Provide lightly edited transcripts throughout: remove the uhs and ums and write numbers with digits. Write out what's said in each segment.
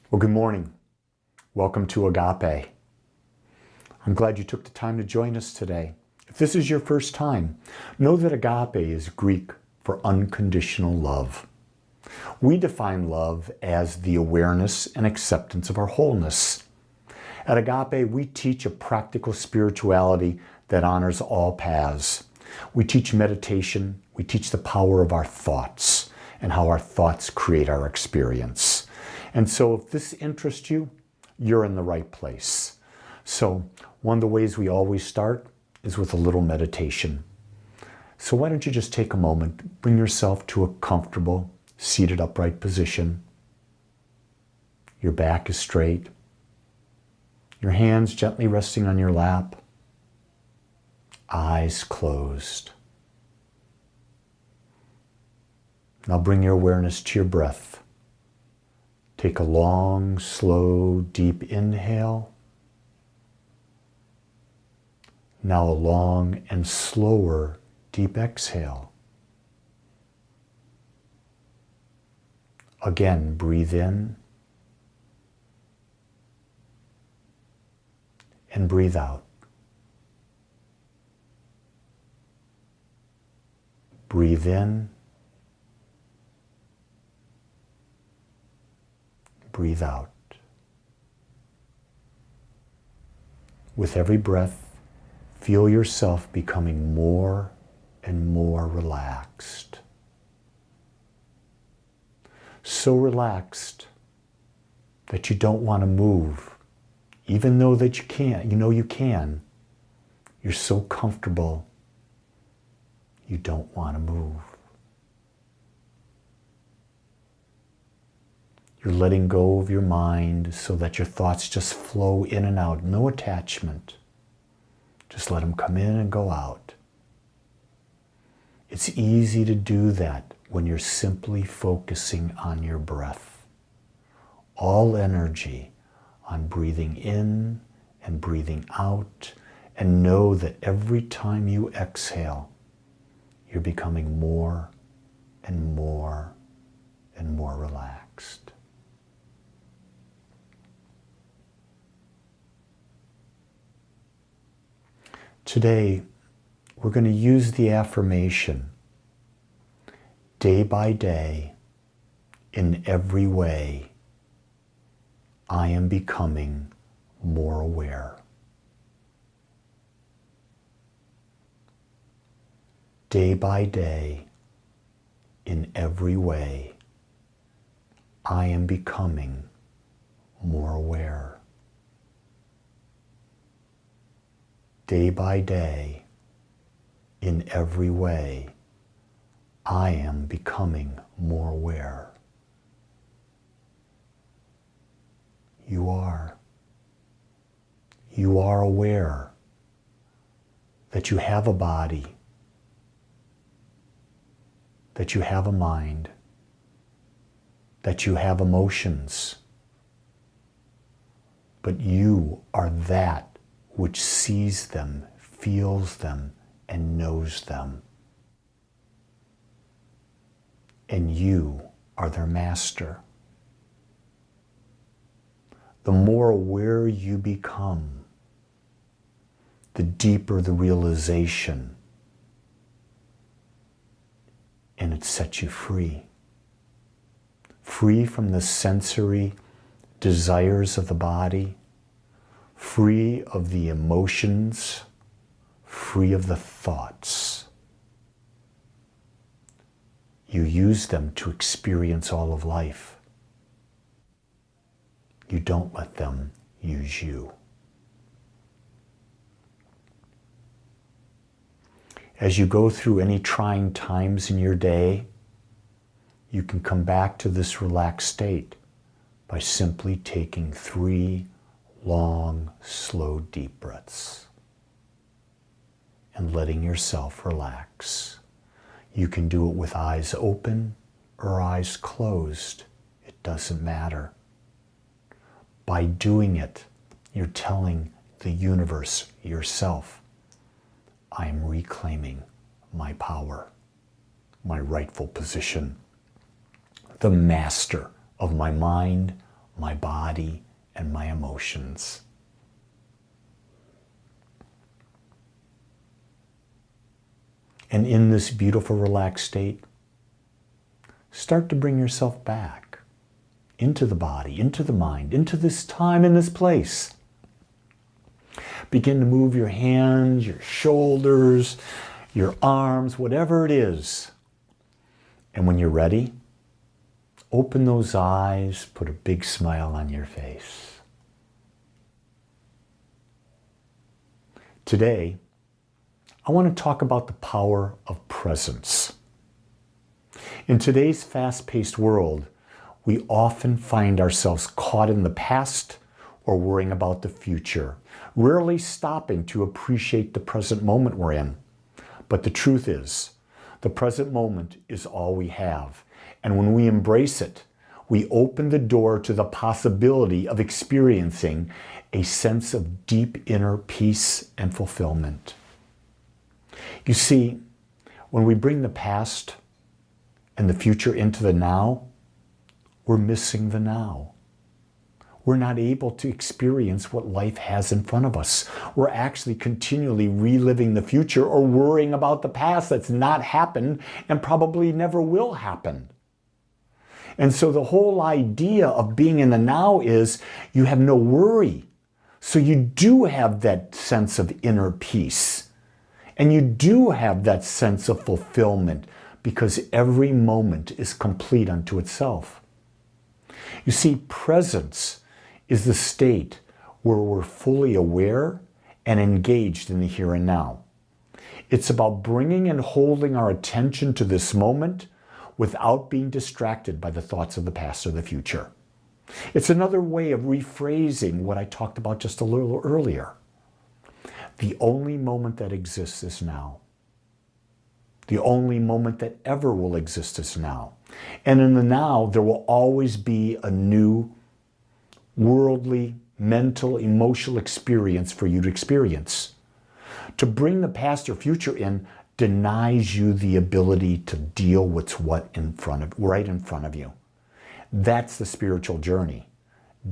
Well, good morning. Welcome to Agape. I'm glad you took the time to join us today. If this is your first time, know that Agape is Greek for unconditional love. We define love as the awareness and acceptance of our wholeness. At Agape, we teach a practical spirituality that honors all paths. We teach meditation. We teach the power of our thoughts and how our thoughts create our experience. And so if this interests you, you're in the right place. So one of the ways we always start is with a little meditation. So why don't you just take a moment, bring yourself to a comfortable, seated upright position. Your back is straight. Your hands gently resting on your lap. Eyes closed. Now bring your awareness to your breath. Take a long, slow, deep inhale. Now a long and slower, deep exhale. Again, breathe in and breathe out. Breathe in. Breathe out. With every breath, feel yourself becoming more and more relaxed. So relaxed that you don't want to move, even though that you can't. You know you can. You're so comfortable, you don't want to move. You're letting go of your mind so that your thoughts just flow in and out. No attachment. Just let them come in and go out. It's easy to do that when you're simply focusing on your breath. All energy on breathing in and breathing out, and know that every time you exhale, you're becoming more and more and more relaxed. Today, we're going to use the affirmation, day by day, in every way, I am becoming more aware. Day by day, in every way, I am becoming more aware. Day by day, in every way, I am becoming more aware. You are. You are aware that you have a body, that you have a mind, that you have emotions, but you are that which sees them, feels them, and knows them. And you are their master. The more aware you become, the deeper the realization, and it sets you free. Free from the sensory desires of the body, free of the emotions, free of the thoughts. You use them to experience all of life. You don't let them use you. As you go through any trying times in your day, you can come back to this relaxed state by simply taking 3 long, slow, deep breaths and letting yourself relax. You can do it with eyes open or eyes closed. It doesn't matter. By doing it, you're telling the universe, yourself, I am reclaiming my power, my rightful position, the master of my mind, my body, and my emotions. And in this beautiful, relaxed state, start to bring yourself back into the body, into the mind, into this time and this place. Begin to move your hands, your shoulders, your arms, whatever it is. And when you're ready, open those eyes, put a big smile on your face. Today, I want to talk about the power of presence. In today's fast-paced world, we often find ourselves caught in the past or worrying about the future, rarely stopping to appreciate the present moment we're in. But the truth is, the present moment is all we have. And when we embrace it, we open the door to the possibility of experiencing a sense of deep inner peace and fulfillment. You see, when we bring the past and the future into the now, we're missing the now. We're not able to experience what life has in front of us. We're actually continually reliving the future or worrying about the past that's not happened and probably never will happen. And so the whole idea of being in the now is you have no worry. So you do have that sense of inner peace. And you do have that sense of fulfillment because every moment is complete unto itself. You see, presence is the state where we're fully aware and engaged in the here and now. It's about bringing and holding our attention to this moment without being distracted by the thoughts of the past or the future. It's another way of rephrasing what I talked about just a little earlier. The only moment that exists is now. The only moment that ever will exist is now. And in the now, there will always be a new worldly, mental, emotional experience for you to experience. To bring the past or future in denies you the ability to deal with what's right in front of you. That's the spiritual journey.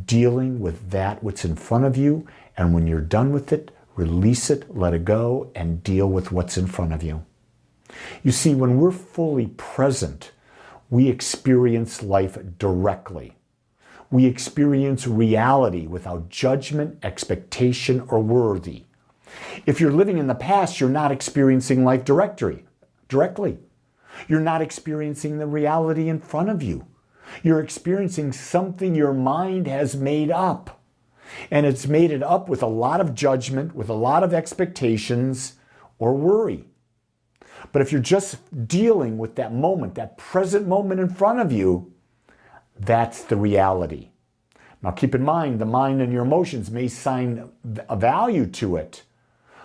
Dealing with that what's in front of you, and when you're done with it, release it, let it go, and deal with what's in front of you. You see, when we're fully present, we experience life directly. We experience reality without judgment, expectation, or worry. If you're living in the past, you're not experiencing life directly. You're not experiencing the reality in front of you. You're experiencing something your mind has made up. And it's made it up with a lot of judgment, with a lot of expectations or worry. But if you're just dealing with that moment, that present moment in front of you, that's the reality. Now keep in mind, the mind and your emotions may assign a value to it,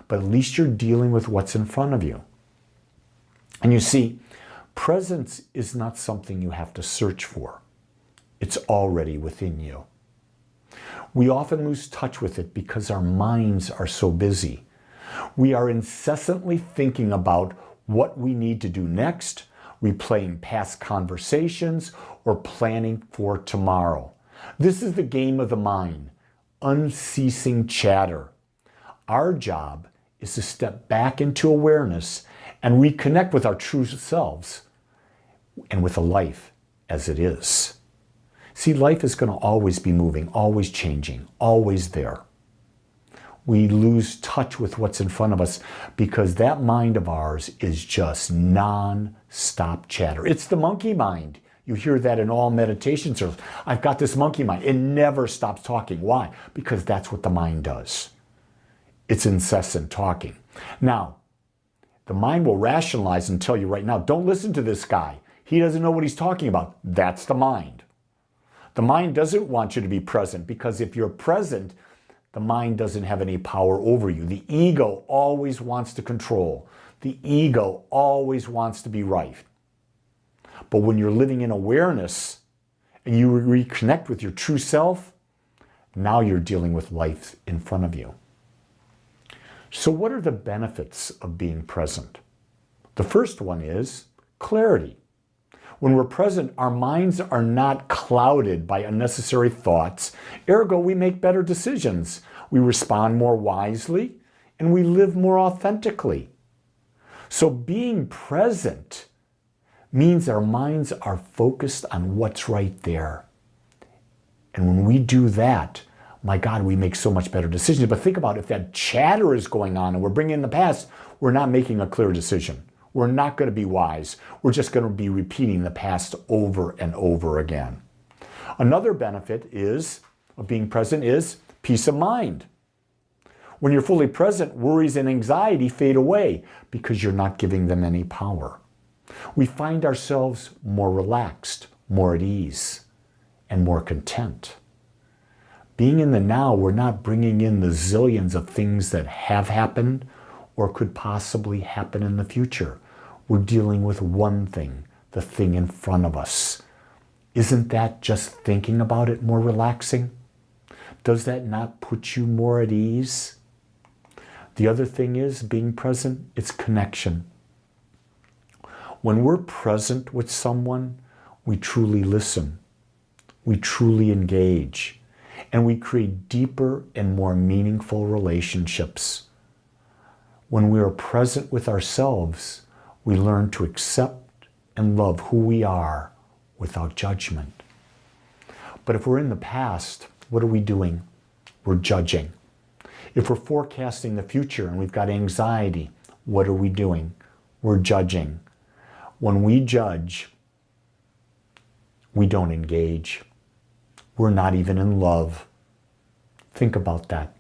but at least you're dealing with what's in front of you. And you see, presence is not something you have to search for. It's already within you. We often lose touch with it because our minds are so busy. We are incessantly thinking about what we need to do next, replaying past conversations, or planning for tomorrow. This is the game of the mind, unceasing chatter. Our job is to step back into awareness and reconnect with our true selves and with a life as it is. See, life is going to always be moving, always changing, always there. We lose touch with what's in front of us because that mind of ours is just non-stop chatter. It's the monkey mind. You hear that in all meditation circles. I've got this monkey mind. It never stops talking. Why? Because that's what the mind does. It's incessant talking. Now, the mind will rationalize and tell you right now, don't listen to this guy. He doesn't know what he's talking about. That's the mind. The mind doesn't want you to be present because if you're present, the mind doesn't have any power over you. The ego always wants to control. The ego always wants to be right. But when you're living in awareness and you reconnect with your true self, now you're dealing with life in front of you. So what are the benefits of being present? The first one is clarity. When we're present, our minds are not clouded by unnecessary thoughts. Ergo, we make better decisions. We respond more wisely, and we live more authentically. So being present means our minds are focused on what's right there. And when we do that, my God, we make so much better decisions. But think about it, if that chatter is going on and we're bringing in the past, we're not making a clear decision. We're not going to be wise. We're just going to be repeating the past over and over again. Another benefit of being present is peace of mind. When you're fully present, worries and anxiety fade away because you're not giving them any power. We find ourselves more relaxed, more at ease, and more content. Being in the now, we're not bringing in the zillions of things that have happened or could possibly happen in the future. We're dealing with one thing, the thing in front of us. Isn't that just thinking about it more relaxing? Does that not put you more at ease? The other thing is, being present, it's connection. When we're present with someone, we truly listen. We truly engage. And we create deeper and more meaningful relationships. When we are present with ourselves, we learn to accept and love who we are without judgment. But if we're in the past, what are we doing? We're judging. If we're forecasting the future and we've got anxiety, what are we doing? We're judging. When we judge, we don't engage. We're not even in love. Think about that.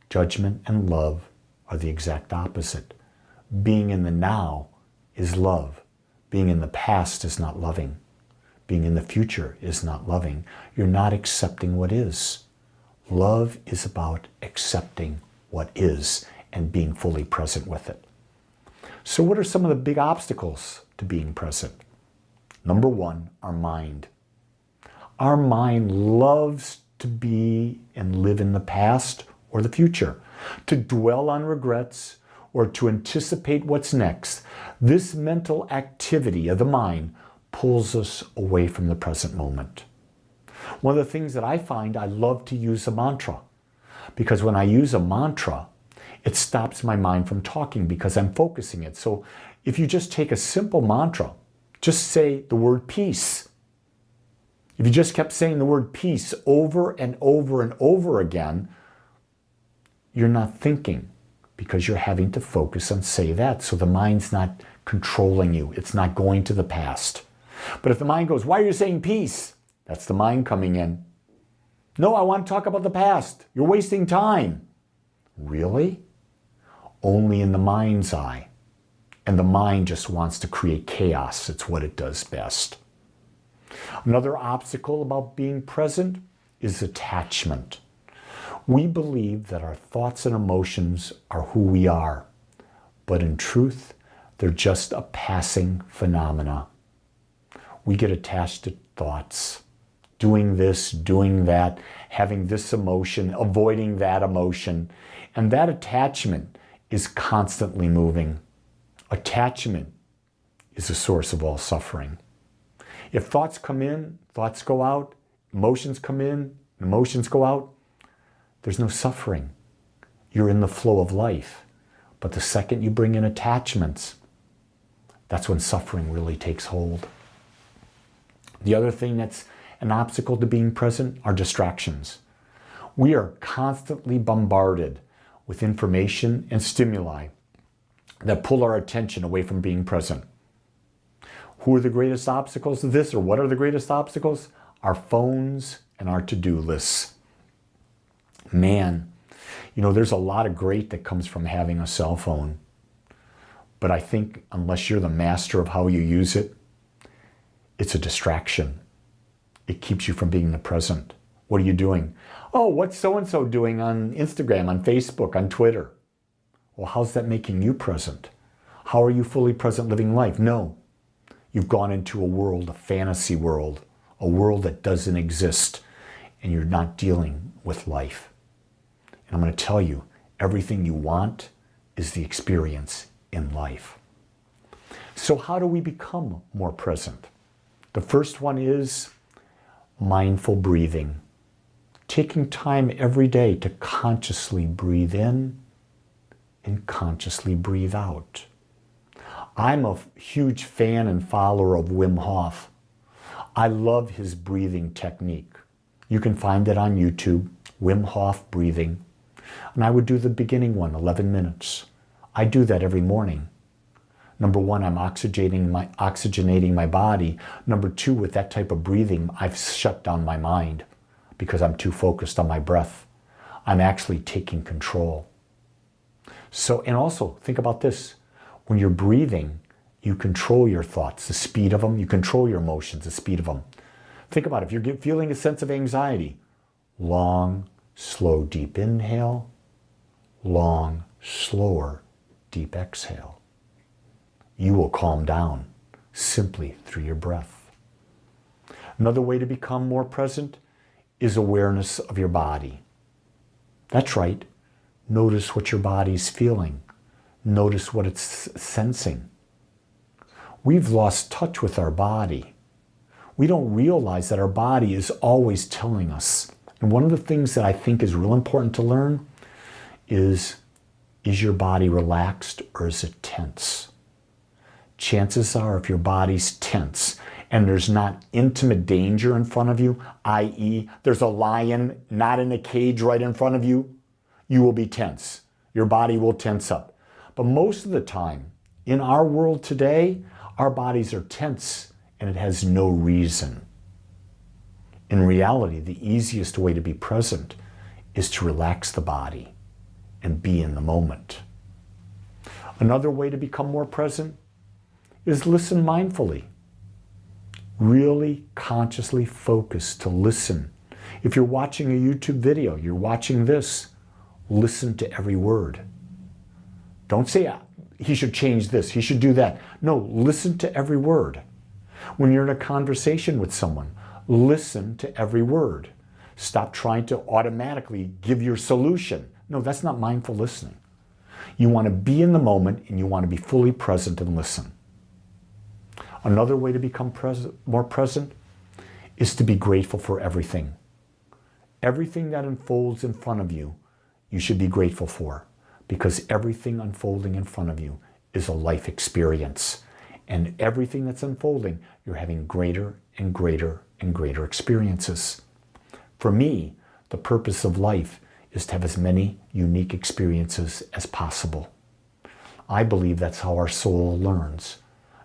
Judgment and love are the exact opposite. Being in the now is love. Being in the past is not loving. Being in the future is not loving. You're not accepting what is. Love is about accepting what is and being fully present with it. So what are some of the big obstacles to being present? Number one, our mind. Our mind loves to be and live in the past or the future, to dwell on regrets or to anticipate what's next. This mental activity of the mind pulls us away from the present moment. One of the things that I find, I love to use a mantra, because when I use a mantra, it stops my mind from talking because I'm focusing it. So if you just take a simple mantra, just say the word peace. If you just kept saying the word peace over and over and over again, you're not thinking because you're having to focus on say that. So the mind's not controlling you. It's not going to the past. But if the mind goes, why are you saying peace? That's the mind coming in. No, I want to talk about the past. You're wasting time. Really? Only in the mind's eye. And the mind just wants to create chaos. It's what it does best. Another obstacle about being present is attachment. We believe that our thoughts and emotions are who we are, but in truth, they're just a passing phenomena. We get attached to thoughts, doing this, doing that, having this emotion, avoiding that emotion, and that attachment is constantly moving. Attachment is the source of all suffering. If thoughts come in, thoughts go out, emotions come in, emotions go out, there's no suffering. You're in the flow of life. But the second you bring in attachments, that's when suffering really takes hold. The other thing that's an obstacle to being present are distractions. We are constantly bombarded with information and stimuli that pull our attention away from being present. Who are the greatest obstacles to this, or what are the greatest obstacles? Our phones and our to-do lists. Man, there's a lot of great that comes from having a cell phone. But I think unless you're the master of how you use it, it's a distraction. It keeps you from being in the present. What are you doing? Oh, what's so-and-so doing on Instagram, on Facebook, on Twitter? Well, how's that making you present? How are you fully present living life? No. You've gone into a world, a fantasy world, a world that doesn't exist, and you're not dealing with life. And I'm going to tell you, everything you want is the experience in life. So how do we become more present? The first one is mindful breathing. Taking time every day to consciously breathe in and consciously breathe out. I'm a huge fan and follower of Wim Hof. I love his breathing technique. You can find it on YouTube, Wim Hof breathing. And I would do the beginning one, 11 minutes. I do that every morning. Number one, I'm oxygenating my body. Number two, with that type of breathing, I've shut down my mind because I'm too focused on my breath. I'm actually taking control. So, and also think about this. When you're breathing, you control your thoughts, the speed of them. You control your emotions, the speed of them. Think about it. If you're feeling a sense of anxiety, long, slow, deep inhale, long, slower, deep exhale. You will calm down simply through your breath. Another way to become more present is awareness of your body. That's right. Notice what your body's feeling. Notice what it's sensing. We've lost touch with our body. We don't realize that our body is always telling us. And one of the things that I think is real important to learn is your body relaxed or is it tense? Chances are if your body's tense and there's not intimate danger in front of you, i.e. there's a lion not in a cage right in front of you, you will be tense. Your body will tense up. But most of the time, in our world today, our bodies are tense and it has no reason. In reality, the easiest way to be present is to relax the body and be in the moment. Another way to become more present is listen mindfully. Really consciously focus to listen. If you're watching a YouTube video, you're watching this, listen to every word. Don't say, he should change this, he should do that. No, listen to every word. When you're in a conversation with someone, listen to every word. Stop trying to automatically give your solution. No, that's not mindful listening. You want to be in the moment and you want to be fully present and listen. Another way to become more present is to be grateful for everything. Everything that unfolds in front of you, you should be grateful for, because everything unfolding in front of you is a life experience. And everything that's unfolding, you're having greater and greater and greater experiences. For me, the purpose of life is to have as many unique experiences as possible. I believe that's how our soul learns.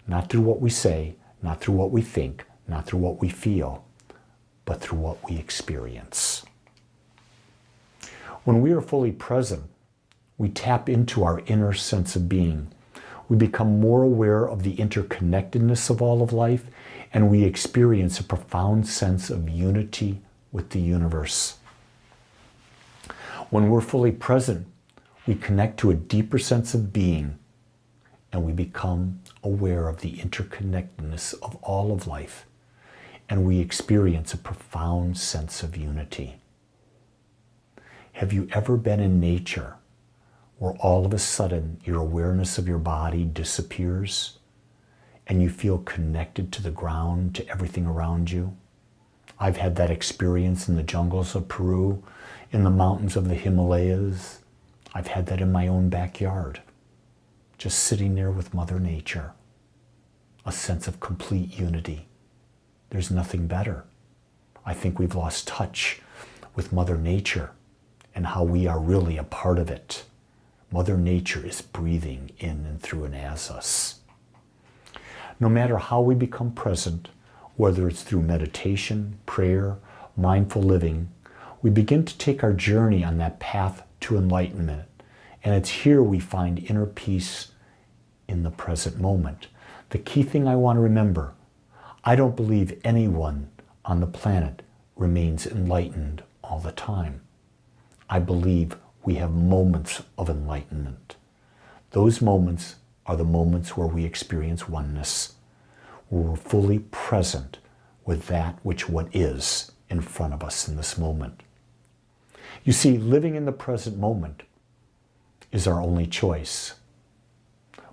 Not through what we say, not through what we think, not through what we feel, but through what we experience. When we are fully present, we tap into our inner sense of being. We become more aware of the interconnectedness of all of life, and we experience a profound sense of unity with the universe. When we're fully present, we connect to a deeper sense of being, and we become aware of the interconnectedness of all of life, and we experience a profound sense of unity. Have you ever been in nature where all of a sudden your awareness of your body disappears and you feel connected to the ground, to everything around you? I've had that experience in the jungles of Peru, in the mountains of the Himalayas. I've had that in my own backyard, just sitting there with Mother Nature. A sense of complete unity. There's nothing better. I think we've lost touch with Mother Nature and how we are really a part of it. Mother Nature is breathing in and through and as us. No matter how we become present, whether it's through meditation, prayer, mindful living, we begin to take our journey on that path to enlightenment. And it's here we find inner peace in the present moment. The key thing I want to remember, I don't believe anyone on the planet remains enlightened all the time. I believe we have moments of enlightenment. Those moments are the moments where we experience oneness, where we're fully present with that which what is in front of us in this moment. You see, living in the present moment is our only choice,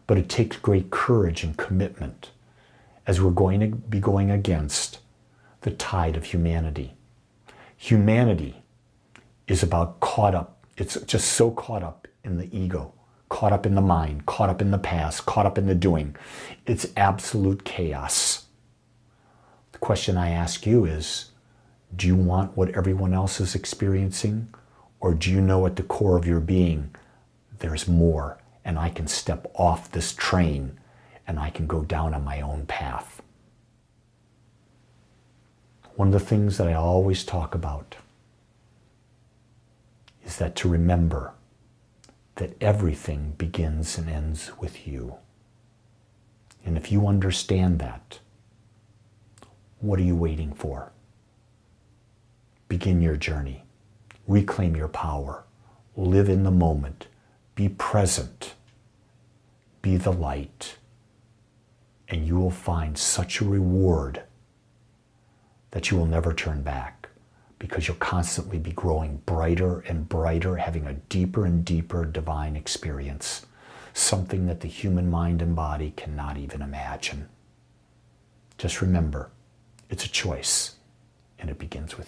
but it takes great courage and commitment, as we're going to be going against the tide of humanity. Humanity is about caught up. It's just so caught up in the ego, caught up in the mind, caught up in the past, caught up in the doing. It's absolute chaos. The question I ask you is, do you want what everyone else is experiencing? Or do you know at the core of your being, there's more, and I can step off this train and I can go down on my own path? One of the things that I always talk about is that to remember that everything begins and ends with you. And if you understand that, what are you waiting for? Begin your journey. Reclaim your power. Live in the moment. Be present. Be the light. And you will find such a reward that you will never turn back, because you'll constantly be growing brighter and brighter, having a deeper and deeper divine experience, something that the human mind and body cannot even imagine. Just remember, it's a choice, and it begins with you.